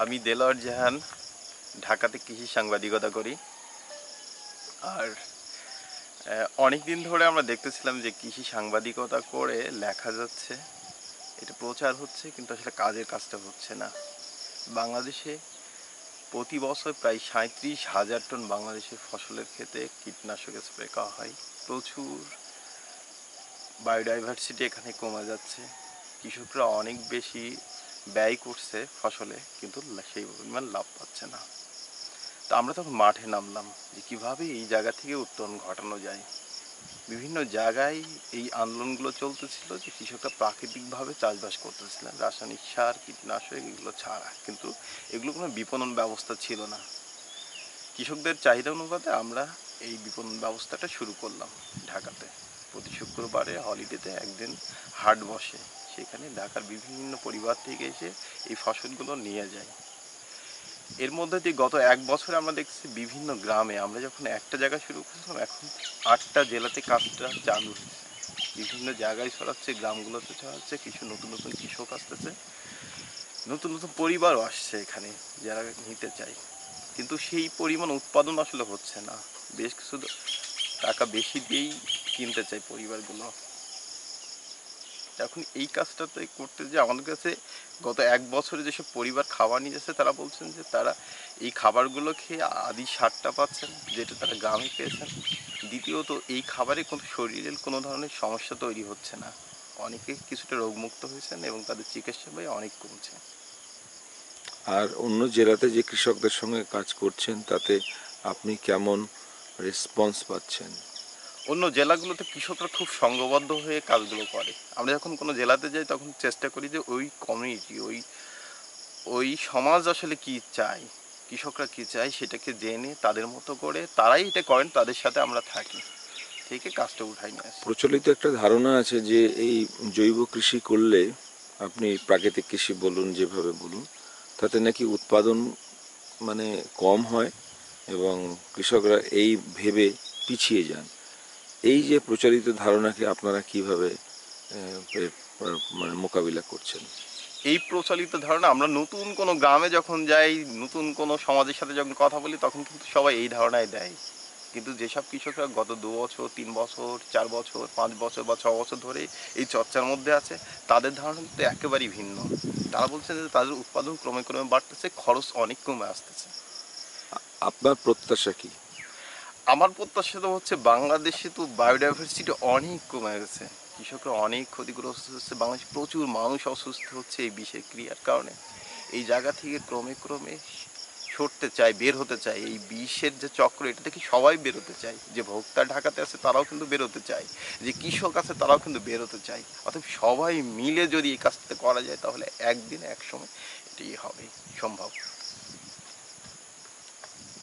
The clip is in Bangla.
আমি দেলোয়ার জাহান ঢাকাতে কৃষি সাংবাদিকতা করি। আর অনেক দিন ধরে আমরা দেখতেছিলাম যে কৃষি সাংবাদিকতা করে লেখা যাচ্ছে, এটা প্রচার হচ্ছে, কিন্তু আসলে কাজের কাজটা হচ্ছে না। বাংলাদেশে প্রতি বছর প্রায় 37,000 টন বাংলাদেশের ফসলের ক্ষেতে কীটনাশক স্প্রে করা হয়। প্রচুর বায়োডাইভার্সিটি এখানে কমে যাচ্ছে। কৃষকরা অনেক বেশি ব্যয় করছে ফসলে, কিন্তু সেই পরিমাণ লাভ পাচ্ছে না। তো আমরা তখন মাঠে নামলাম যে কীভাবে এই জায়গা থেকে উত্তরণ ঘটানো যায়। বিভিন্ন জায়গায় এই আন্দোলনগুলো চলতেছিল যে কৃষকরা প্রাকৃতিকভাবে চাষবাস করতেছিলেন, রাসায়নিক সার, কীটনাশক এগুলো ছাড়া, কিন্তু এগুলো কোনো বিপণন ব্যবস্থা ছিল না। কৃষকদের চাহিদা অনুপাতে আমরা এই বিপণন ব্যবস্থাটা শুরু করলাম ঢাকাতে। প্রতি শুক্রবারে হলিডেতে একদিন হাট বসে, সেখানে ঢাকার বিভিন্ন পরিবার থেকে এসে এই ফসলগুলো নিয়ে যায়। এর মধ্যে দিয়ে গত এক বছরে আমরা দেখছি বিভিন্ন গ্রামে, আমরা যখন একটা জায়গা শুরু করেছিলাম, এখন 8টা জেলাতে কাজটা চালু হচ্ছে। বিভিন্ন জায়গায় ছড়াচ্ছে, গ্রামগুলোতে ছড়াচ্ছে, কিছু নতুন নতুন কৃষক আসতেছে, নতুন নতুন পরিবারও আসছে এখানে যারা নিতে চায়। কিন্তু সেই পরিমাণ উৎপাদন আসলে হচ্ছে না, বেশ কিছু টাকা বেশি দিয়েই কিনতে চায় পরিবারগুলো। এখন এই কাজটাতে করতে যে আমাদের কাছে গত এক বছরে যেসব পরিবার খাবার নিয়ে যাচ্ছে, তারা বলছেন যে তারা এই খাবারগুলো খেয়ে আদি স্বাদটা পাচ্ছেন যেটা তারা গ্রামে পেয়েছেন। দ্বিতীয়ত এই খাবারে কোনো শরীরের কোনো ধরনের সমস্যা তৈরি হচ্ছে না, অনেকে কিছুটা রোগমুক্ত হয়েছেন এবং তাদের চিকিৎসা ব্যয় অনেক কমছে। আর অন্য জেলাতে যে কৃষকদের সঙ্গে কাজ করছেন তাতে আপনি কেমন রেসপন্স পাচ্ছেন? অন্য জেলাগুলোতে কৃষকরা খুব সংঘবদ্ধ হয়ে কাজগুলো করে। আমরা যখন কোনো জেলাতে যাই তখন চেষ্টা করি যে ওই কমিউনিটি, ওই ওই সমাজ আসলে কি চায়, কৃষকরা কি চায় সেটাকে জেনে তাদের মতো করে তারাই এটা করেন, তাদের সাথে আমরা থাকি, থেকে কাজটা উঠাই নিয়ে আসি। প্রচলিত একটা ধারণা আছে যে এই জৈব কৃষি করলে, আপনি প্রাকৃতিক কৃষি বলুন যেভাবে বলুন, তাতে নাকি উৎপাদন মানে কম হয় এবং কৃষকরা এই ভেবে পিছিয়ে যান। এই যে প্রচলিত ধারণাকে আপনারা কিভাবে মানে মোকাবিলা করছেন? এই প্রচলিত ধারণা, আমরা নতুন কোনো গ্রামে যখন যাই, নতুন কোনো সমাজের সাথে যখন কথা বলি, তখন কিন্তু সবাই এই ধারণায় দেয়। কিন্তু যেসব কৃষকরা গত 2 বছর, 3 বছর, 4 বছর, 5 বছর বা 6 বছর ধরে এই চর্চার মধ্যে আছে, তাদের ধারণা কিন্তু একেবারেই ভিন্ন। তারা বলছেন যে তাদের উৎপাদন ক্রমে ক্রমে বাড়তেছে, খরচ অনেক কমে আসতেছে। আপনার প্রত্যাশা কি? আমার প্রত্যাশা তো হচ্ছে, বাংলাদেশে তো বায়োডাইভার্সিটি অনেক কমে গেছে, কৃষকরা অনেক ক্ষতিগ্রস্ত হচ্ছে, বাংলাদেশে প্রচুর মানুষ অসুস্থ হচ্ছে এই বিষের ক্রিয়ার কারণে। এই জায়গা থেকে ক্রমে ক্রমে ছুটতে চায়, বের হতে চায়, এই বিষের যে চক্র, এটা থেকে সবাই বেরোতে চায়। যে ভোক্তা ঢাকাতে আছে তারাও কিন্তু বেরোতে চায়, যে কৃষক আছে তারাও কিন্তু বেরোতে চায়। অর্থাৎ সবাই মিলে যদি এই কাজটা করা যায়, তাহলে একদিন এক সময় এটি হবে সম্ভব।